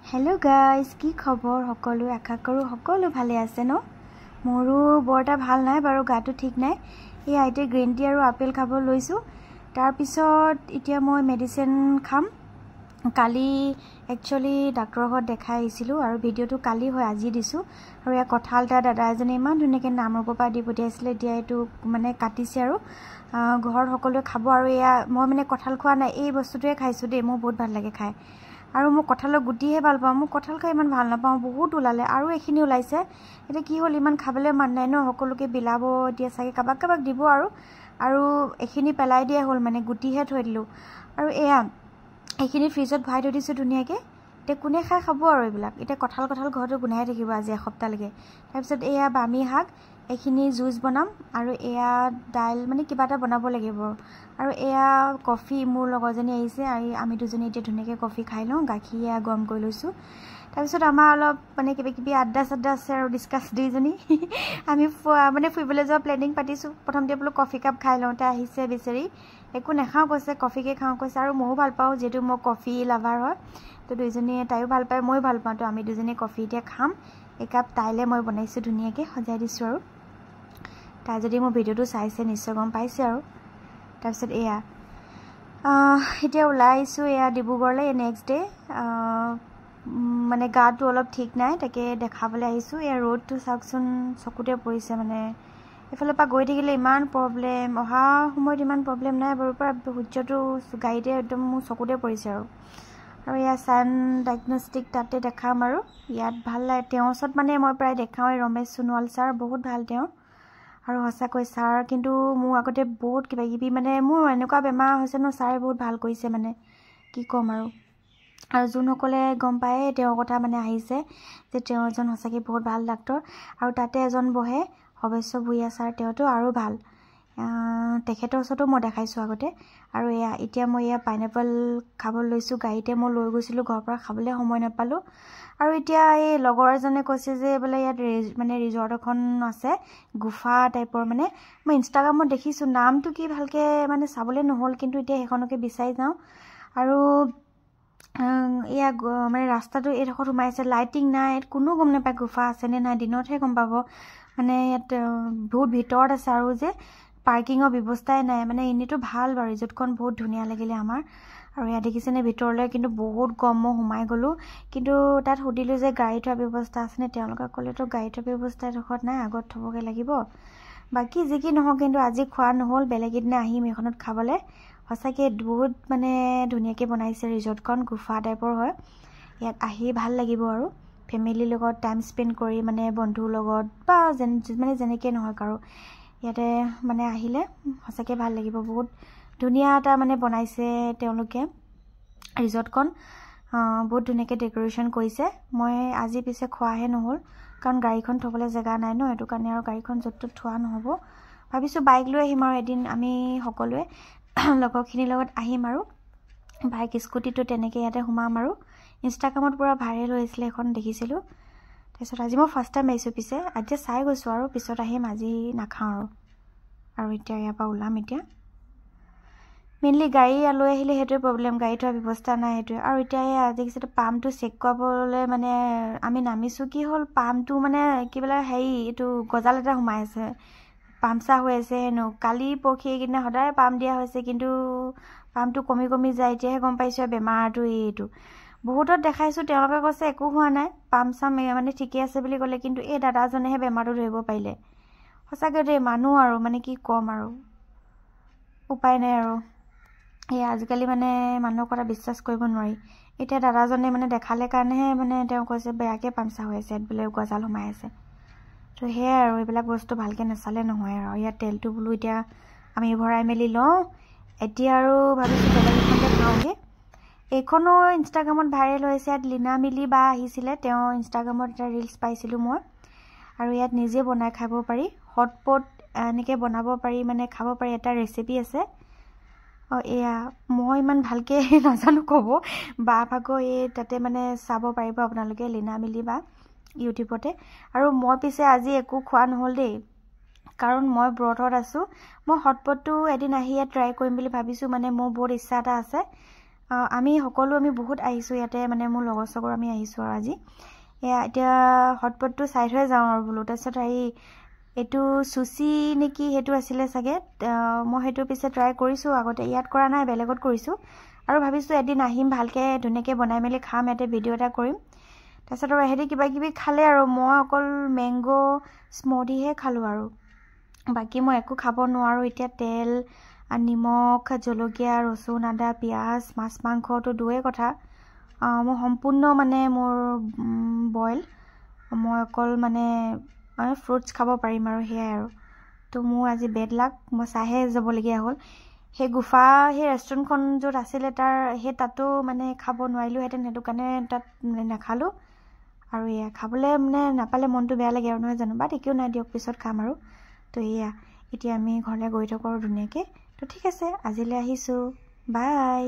hello guys की खबर सकलो आशा करूँ सकलो भाले आछे न मोरो बरटा भाल नाइ बारु गाटो ठीक नाइ ए आइते ग्रीन टी और आपेल खाब लैसु तार पिছত इतिया मैं मेडिसिन खाम काली एक्चुअली डाक्टर घरत देखाइ आइसिलु और भिडिओ काली হয় আজি दिसु और या कठाल ता दादा एजने इमान धुनियाके नामरূপৰ পৰা দি পঠিয়াইছিলে এতিয়া এটো মানে কাটিছে আৰু ঘৰ সকলোৱে খাব আৰু या মই মানে কঠাল খোৱা নাই এই বস্তুটোৱে খাইছো দে মোৰ বহুত ভাল লাগে খাই আৰু মই কঠালৰ গুটিহে ভাল পাওঁ মই কঠাল খাই ইমান ভাল নাপাওঁ বহুত উলালে আৰু এখিনি উলাইছে এটা কি হল ইমান খাবলে মান নাই ন সকলোকে বিলাব দিয়া সাকে কাবাক কাবাক দিব আৰু এখিনি পেলাই দিয়া হল মানে গুটিহে থৈ দিলো আৰু এয়া এখিনি ফ্ৰিজত ভৰাই থৈ দিছো ধুনিয়াকে তে কোনে খাই খাব আৰু এইবিলাক এটা কঠাল ঘৰটো গুনাই থাকিব আজি এসপ্তাহ লাগে তাৰ পিছত এয়া বামি হাক এখিনি জুস বনাম আৰু এয়া দাইল মানে কিবা এটা বনাব লাগিব আৰু এয়া কফি মোৰ লগৰজনী আহিছে আমি দুজনী এতিয়া ধুনিয়াকে কফি খাই লওঁ গাখিয়া গৰম কৰি লৈছো তাৰ পিছত আমাৰ অলপ মানে কিবা আড্ডা আছে আৰু ডিসকাস দুইজনী আমি মানে ফুইবলে যোৱা প্ল্যানিং পাতিছো প্ৰথমতে বোলো কফি কাপ খাই লওঁতে আহিছে বেচেৰি একো নেখাও কৈছে কফি কে খাও কৈছে আৰু মও ভাল পাও যেটো মই কফি লাভাৰ হয় তো দুইজনী তাইও ভাল পায় মই ভাল পাওঁ তো আমি দুজনী কফি এতিয়া খাম একাপ তাইলে মই বনাইছো ধুনিয়াকে সজাই দিছো আৰু তাই যদি মোৰ ভিডিওটো চাইছে নিশ্চয় গম পাইছে আৰু তাৰ পিছত এয়া এতিয়া ওলাইছো এয়া ডিব্ৰুগড়লে নেক্সট ডে মানে গাটো অলপ ঠিক নাই তাকে দেখাবলৈ আহিছো এয়া ৰোডটো চাকচোন চকুতে পৰিছে মানে এফালে পা গৈ থাকিলে ইমান প্ৰবলেম অহা সময়ত ইমান প্ৰবলেম নাই বাৰু পৰা সূৰ্যটো গাইতে একদম চকুতে পৰিছে আৰু ইয়া সান ডায়াগনস্টিক তাতে দেখাম আৰু ইয়াত ভাল লাগে তেওঁৰ ওচৰত মানে মই প্ৰায় দেখাওই ৰমেশ সোণোৱাল ছাৰ বহুত ভাল তেওঁ আৰু হসাকৈ ছাৰ কিন্তু মোৰ আগতে বহুত কিবা মানে মোৰ এনেকুৱা বেমাৰ হৈছে ন ছাৰে বহুত ভাল কৰিছে মানে কি কম আৰু যোনসকলে গম পায় তেওঁৰ কথা মানে আহিছে যে তেওঁ এজন হসাকৈ বহুত ভাল ডাক্তৰ আৰু তাতে এজন বহে অৱশ্য ভুইয়া ছাৰ তেওঁতো আৰু ভাল তেখেতৰ ওচৰতো মই দেখাইছো আগতে আৰু এতিয়া মই পাইনাপল খাব লৈছো গাইতে মই লৈ গৈছিলো ঘৰৰ পৰা খাবলৈ সময় নাপালো আৰু এতিয়া এই লগৰ এজনে কৈছে যে বলে ইয়াত মানে ৰিজৰ্ট এখন আছে গুফা টাইপৰ মানে মই ইনষ্টাগ্ৰামত দেখিছো নামটো কি ভালকে মানে চাবলে নহল কিন্তু এতিয়া হেখনকে বিচাৰি যাও আৰু মানে ৰাস্তাটো এডখৰ সোমাইছে লাইটিং নাই কোনো গম নাপায় গুফা আছে নে নাই দিনতহে গম পাব মানে ইয়াত বহুত ভিতৰত আছে আৰু যে পাৰ্কিংৰ ব্যৱস্থাই নাই মানে ইনিটো ভাল বাৰু ৰিজৰ্টখন বহুত ধুনিয়া লাগিলে আমাৰ আৰু ইয়া দেখিছেনে ভিতৰলৈ কিন্তু বহুত গম মই সোমাই গলো কিন্তু তাত সুধিলো যে গাড়ী থোৱা ব্যৱস্থা আছে নে তেওঁলোকে ক'লেতো গাড়ী থোৱা ব্যৱস্থা এডখৰত নাই আগত থবগে লাগিব বাকি যি কি নহওক কিন্তু আজি খোৱা নহল বেলেগ দিনা আহিম এখনত খাবলে হসাকে বহুত মানে ধুনিয়াকে বনাইছে ৰিজৰ্টখন গুফা টাইপৰ হয় ইয়াত আহি ভাল লাগিব আৰু ফ্যামিলি লগত টাইম স্পেন্ড কৰি মানে বন্ধুৰ লগত বা মানে যেনেকে নহওক আৰু ইয়াতে মানে আহিলে হসাকে ভাল লাগিব বহুত ধুনিয়া এটা মানে বনাইছে তেওঁলোকে ৰিজৰ্টখন বহুত ধুনিয়াকে ডেকোৰেশন কৰিছে মই আজি পিছে খোৱাহে নহল কাৰণ গাড়ীখন থবলৈ জায়গা নাই ন এটো কাৰণে আৰু গাড়ীখন যত থোৱা নহব ভাবিছো বাইক লৈ আহিম আৰু এদিন আমি সকলোৱে লগৰখিনিৰ লগত আহিম আৰু বাইক স্কুটিটো তেনেকে ইয়াতে সোমাম আৰু ইনষ্টাগ্ৰামত পুৰা ভাইৰেল হৈছিলে এখন দেখিছিলো তাৰপিছত আজি মই ফাৰ্ষ্ট টাইম আহিছো পিছে আজি চাই গৈছো আৰু পিছত আহিম আজি নাখাও আৰু এতিয়া ইয়াৰ পৰা ওলাম এতিয়া মেইনলি গাড়ী লৈ আহিলে হেটো প্ৰবলেম গাড়ী থোৱা ব্যৱস্থা নাই হেটো আৰু এতিয়া আজি কিছু পামটো চেক কৰাবলৈ মানে আমি নামিছো কি হল পামটো মানে কিবলা হেৰি এটো গজাল এটা সোমাই আছে পামচা হৈ আছে হেনো কালি পৰখি কিনে সদায় পাম দিয়া হৈছে কিন্তু পামটো কমি যায় এতিয়াহে গম পাইছো বেমাৰটো এইটো বহুতত দেখাইছো তেওঁলোকে কৈছে একো হোৱা নাই পামচাম মানে ঠিকে আছে বুলি ক'লে কিন্তু এই দাদাজনেহে বেমাৰটো ধৰিব পাৰিলে সঁচাকৈ দেই মানুহ আৰু মানে কি কম আৰু উপায় নাই আৰু আজিকালি মানে মানুহৰ কথা বিশ্বাস কৰিব নোৱাৰি এতিয়া দাদাজনে মানে দেখালে কাৰণেহে মানে তেওঁ কৈছে বেয়াকে পামচা হৈ আছে বোলে গজাল সোমাই আছে তো হে আৰু এইবিলাক বস্তু ভালকে নাচালে নহয় আৰু ইয়াত তেলটো বুলো এতিয়া আমি ভৰাই মেলি লওঁ এতিয়া আৰু ভাবিছো বেলেগ এখনতে খাওঁগে এইখনো ইনষ্টাগ্ৰামত ভাইৰেল হৈছে ইয়াত লিনা মিলি বা আহিছিলে তেওঁ ইনষ্টাগ্ৰামত এটা ৰিলছ পাইছিলো মই আৰু ইয়াত নিজে বনাই খাব পাৰি হটপট এনেকে বনাব পাৰি মানে খাব পাৰি এটা ৰেচিপি আছে এয়া মই ইমান ভালকে নাজানো কব বা ভাগো তাতে মানে চাব পাৰিব আপোনালোকে লিনা মিলি বা ইউটিউবতে আৰু মই পিছে আজি একো খোৱা নহল দেই কাৰণ মই ব্ৰতত আছো মই হটপটটো এদিন আহি ট্ৰাই কৰিম বুলি ভাবিছো মানে মোৰ বহুত ইচ্ছা এটা আছে আমি বহুত আহিছোঁ ইয়াতে মানে মোৰ লগৰ চগৰ আমি আহিছোঁ আৰু আজি এয়া এতিয়া হটপটটো চাই থৈ যাওঁ আৰু বোলো তাৰপিছত এইটো চুচি নেকি সেইটো আছিলে চাগে মই সেইটো পিছে ট্ৰাই কৰিছোঁ আগতে ইয়াত কৰা নাই বেলেগত কৰিছোঁ আৰু ভাবিছোঁ এদিন আহিম ভালকৈ ধুনীয়াকৈ বনাই মেলি খাম ইয়াতে ভিডিঅ' এটা কৰিম তাৰপিছত আৰু এহেঁতি কিবা কিবি খালে আৰু মই অকল মেংগ' স্মুথিহে খালোঁ আৰু বাকী মই একো খাব নোৱাৰোঁ এতিয়া তেল নিমখ জলকীয়া ৰচুন আদা পিঁয়াজ মাছ মাংসটো দূৰেই কথা মই সম্পূৰ্ণ মানে মোৰ বইল মই অকল মানে ফ্ৰুটছ খাব পাৰিম আৰু সেয়াই আৰু তো মোৰ আজি বেড লাক মই চাহে যাবলগীয়া হ'ল সেই গুফা সেই ৰেষ্টুৰেণ্টখন য'ত আছিলে তাতো মানে খাব নোৱাৰিলোঁহেঁতেন সেইটো কাৰণে তাত নাখালোঁ আৰু এয়া খাবলৈ মানে নাপালে মনটো বেয়া লাগে আৰু নহয় জানো বাট একো নাই দিয়ক পিছত খাম আৰু তো এয়া এতিয়া আমি ঘৰলৈ গৈ থাকোঁ আৰু ধুনীয়াকৈ তো ঠিক আছে আজিলৈ আহিছোঁ বাই